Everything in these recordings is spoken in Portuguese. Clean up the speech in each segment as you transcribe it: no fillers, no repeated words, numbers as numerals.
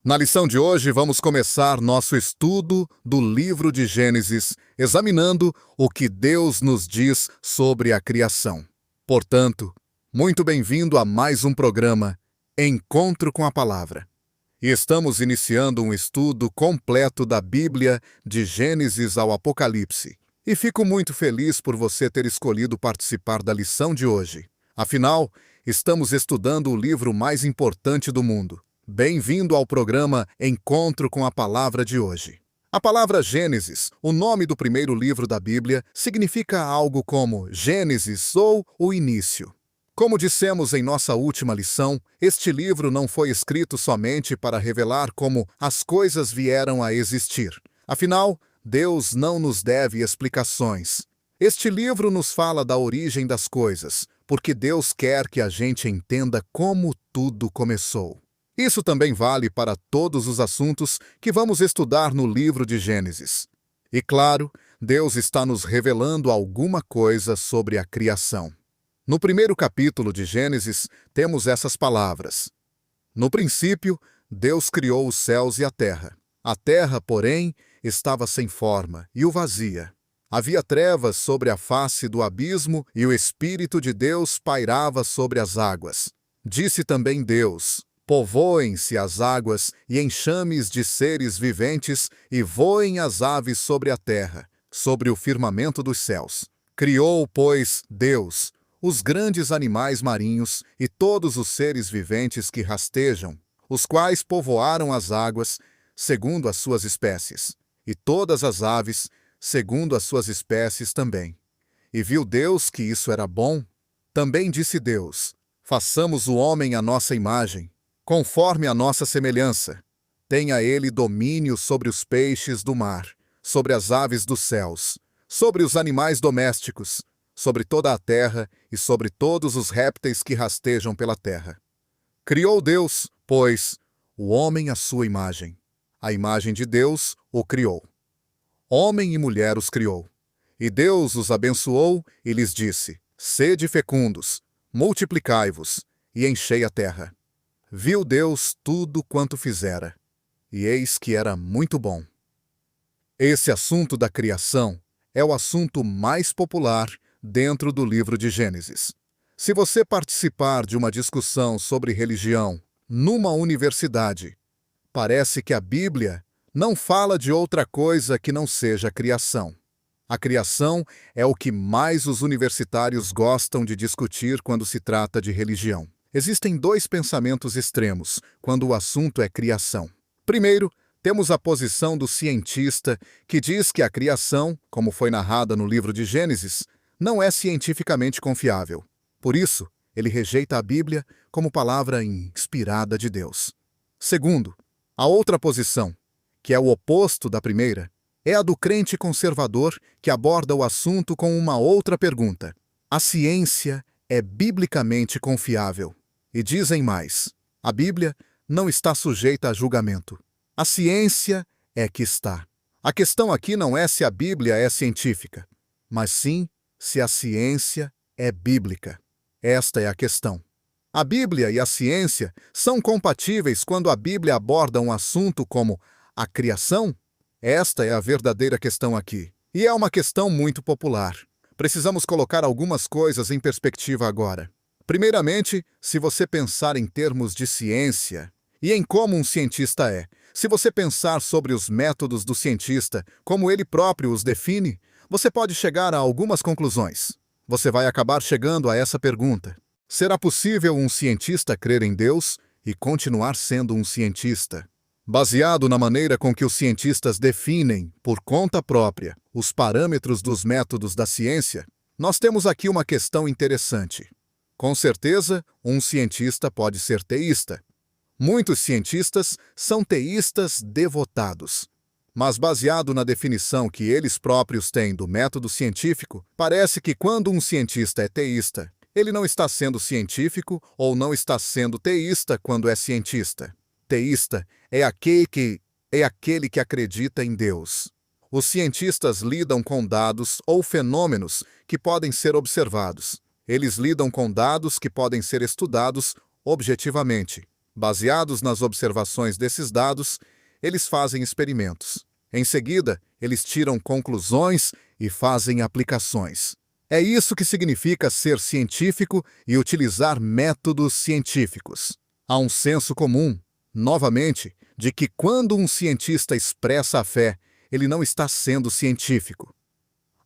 Na lição de hoje, vamos começar nosso estudo do livro de Gênesis, examinando o que Deus nos diz sobre a criação. Portanto, muito bem-vindo a mais um programa Encontro com a Palavra. E estamos iniciando um estudo completo da Bíblia, de Gênesis ao Apocalipse. E fico muito feliz por você ter escolhido participar da lição de hoje. Afinal, estamos estudando o livro mais importante do mundo. Bem-vindo ao programa Encontro com a Palavra de hoje. A palavra Gênesis, o nome do primeiro livro da Bíblia, significa algo como Gênesis ou o início. Como dissemos em nossa última lição, este livro não foi escrito somente para revelar como as coisas vieram a existir. Afinal, Deus não nos deve explicações. Este livro nos fala da origem das coisas, porque Deus quer que a gente entenda como tudo começou. Isso também vale para todos os assuntos que vamos estudar no livro de Gênesis. E claro, Deus está nos revelando alguma coisa sobre a criação. No primeiro capítulo de Gênesis, temos essas palavras. No princípio, Deus criou os céus e a terra. A terra, porém, estava sem forma e o vazia. Havia trevas sobre a face do abismo e o Espírito de Deus pairava sobre as águas. Disse também Deus: povoem-se as águas e enxames de seres viventes, e voem as aves sobre a terra, sobre o firmamento dos céus. Criou, pois, Deus, os grandes animais marinhos e todos os seres viventes que rastejam, os quais povoaram as águas, segundo as suas espécies, e todas as aves, segundo as suas espécies também. E viu Deus que isso era bom. Também disse Deus: façamos o homem à nossa imagem, conforme a nossa semelhança. Tenha ele domínio sobre os peixes do mar, sobre as aves dos céus, sobre os animais domésticos, sobre toda a terra e sobre todos os répteis que rastejam pela terra. Criou Deus, pois, o homem à sua imagem. A imagem de Deus o criou. Homem e mulher os criou. E Deus os abençoou e lhes disse: sede fecundos, multiplicai-vos e enchei a terra. Viu Deus tudo quanto fizera, e eis que era muito bom. Esse assunto da criação é o assunto mais popular dentro do livro de Gênesis. Se você participar de uma discussão sobre religião numa universidade, parece que a Bíblia não fala de outra coisa que não seja a criação. A criação é o que mais os universitários gostam de discutir quando se trata de religião. Existem dois pensamentos extremos quando o assunto é criação. Primeiro, temos a posição do cientista que diz que a criação, como foi narrada no livro de Gênesis, não é cientificamente confiável. Por isso, ele rejeita a Bíblia como palavra inspirada de Deus. Segundo, a outra posição, que é o oposto da primeira, é a do crente conservador que aborda o assunto com uma outra pergunta: a ciência é biblicamente confiável? E dizem mais: a Bíblia não está sujeita a julgamento. A ciência é que está. A questão aqui não é se a Bíblia é científica, mas sim se a ciência é bíblica. Esta é a questão. A Bíblia e a ciência são compatíveis quando a Bíblia aborda um assunto como a criação? Esta é a verdadeira questão aqui. E é uma questão muito popular. Precisamos colocar algumas coisas em perspectiva agora. Primeiramente, se você pensar em termos de ciência e em como um cientista é, se você pensar sobre os métodos do cientista, como ele próprio os define, você pode chegar a algumas conclusões. Você vai acabar chegando a essa pergunta: será possível um cientista crer em Deus e continuar sendo um cientista? Baseado na maneira com que os cientistas definem, por conta própria, os parâmetros dos métodos da ciência, nós temos aqui uma questão interessante. Com certeza, um cientista pode ser teísta. Muitos cientistas são teístas devotados. Mas baseado na definição que eles próprios têm do método científico, parece que quando um cientista é teísta, ele não está sendo científico ou não está sendo teísta quando é cientista. Teísta é aquele que acredita em Deus. Os cientistas lidam com dados ou fenômenos que podem ser observados. Eles lidam com dados que podem ser estudados objetivamente. Baseados nas observações desses dados, eles fazem experimentos. Em seguida, eles tiram conclusões e fazem aplicações. É isso que significa ser científico e utilizar métodos científicos. Há um senso comum, novamente, de que quando um cientista expressa a fé, ele não está sendo científico.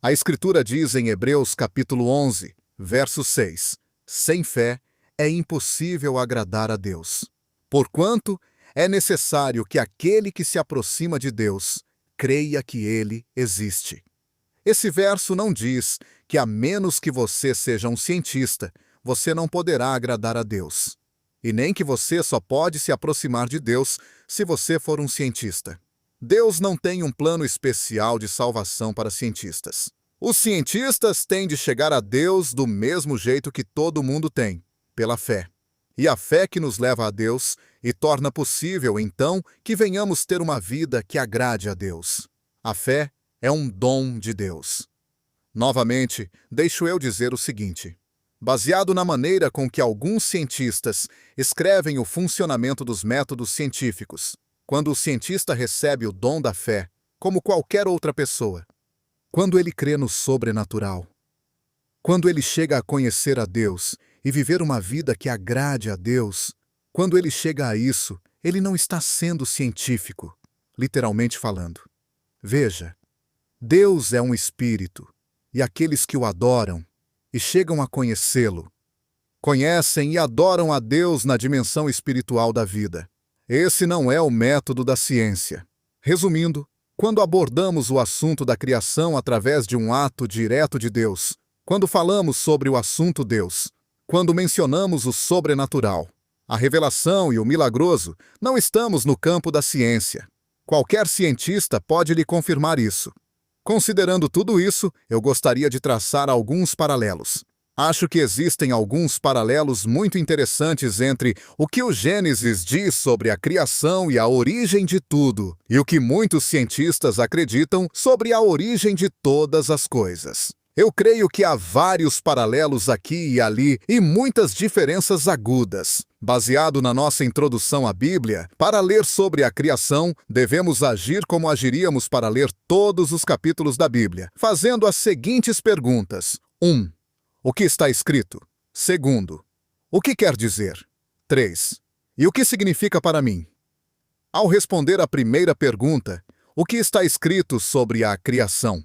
A Escritura diz em Hebreus capítulo 11, verso 6, sem fé é impossível agradar a Deus. Porquanto é necessário que aquele que se aproxima de Deus creia que Ele existe. Esse verso não diz que a menos que você seja um cientista, você não poderá agradar a Deus. E nem que você só pode se aproximar de Deus se você for um cientista. Deus não tem um plano especial de salvação para cientistas. Os cientistas têm de chegar a Deus do mesmo jeito que todo mundo tem, pela fé. E a fé que nos leva a Deus e torna possível, então, que venhamos ter uma vida que agrade a Deus. A fé é um dom de Deus. Novamente, deixo eu dizer o seguinte. Baseado na maneira com que alguns cientistas escrevem o funcionamento dos métodos científicos, quando o cientista recebe o dom da fé, como qualquer outra pessoa, quando ele crê no sobrenatural, quando ele chega a conhecer a Deus e viver uma vida que agrade a Deus, quando ele chega a isso, ele não está sendo científico, literalmente falando. Veja, Deus é um espírito, e aqueles que o adoram e chegam a conhecê-lo, conhecem e adoram a Deus na dimensão espiritual da vida. Esse não é o método da ciência. Resumindo, quando abordamos o assunto da criação através de um ato direto de Deus, quando falamos sobre o assunto Deus, quando mencionamos o sobrenatural, a revelação e o milagroso, não estamos no campo da ciência. Qualquer cientista pode lhe confirmar isso. Considerando tudo isso, eu gostaria de traçar alguns paralelos. Acho que existem alguns paralelos muito interessantes entre o que o Gênesis diz sobre a criação e a origem de tudo, e o que muitos cientistas acreditam sobre a origem de todas as coisas. Eu creio que há vários paralelos aqui e ali e muitas diferenças agudas. Baseado na nossa introdução à Bíblia, para ler sobre a criação, devemos agir como agiríamos para ler todos os capítulos da Bíblia, fazendo as seguintes perguntas. 1. O que está escrito? 2. O que quer dizer? 3. E o que significa para mim? Ao responder à primeira pergunta, o que está escrito sobre a criação?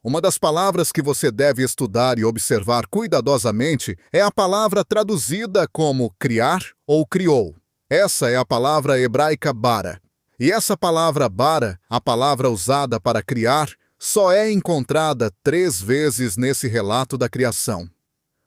Uma das palavras que você deve estudar e observar cuidadosamente é a palavra traduzida como criar ou criou. Essa é a palavra hebraica bara. E essa palavra bara, a palavra usada para criar, só é encontrada 3 vezes nesse relato da criação.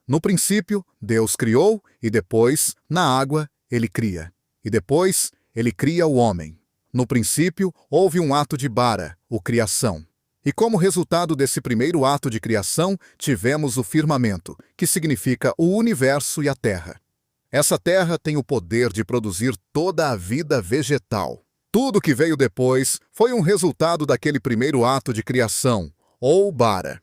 No princípio, Deus criou e depois, na água, Ele cria. E depois, Ele cria o homem. No princípio, houve um ato de bara, o criação. E como resultado desse primeiro ato de criação, tivemos o firmamento, que significa o universo e a terra. Essa terra tem o poder de produzir toda a vida vegetal. Tudo que veio depois foi um resultado daquele primeiro ato de criação, ou bara.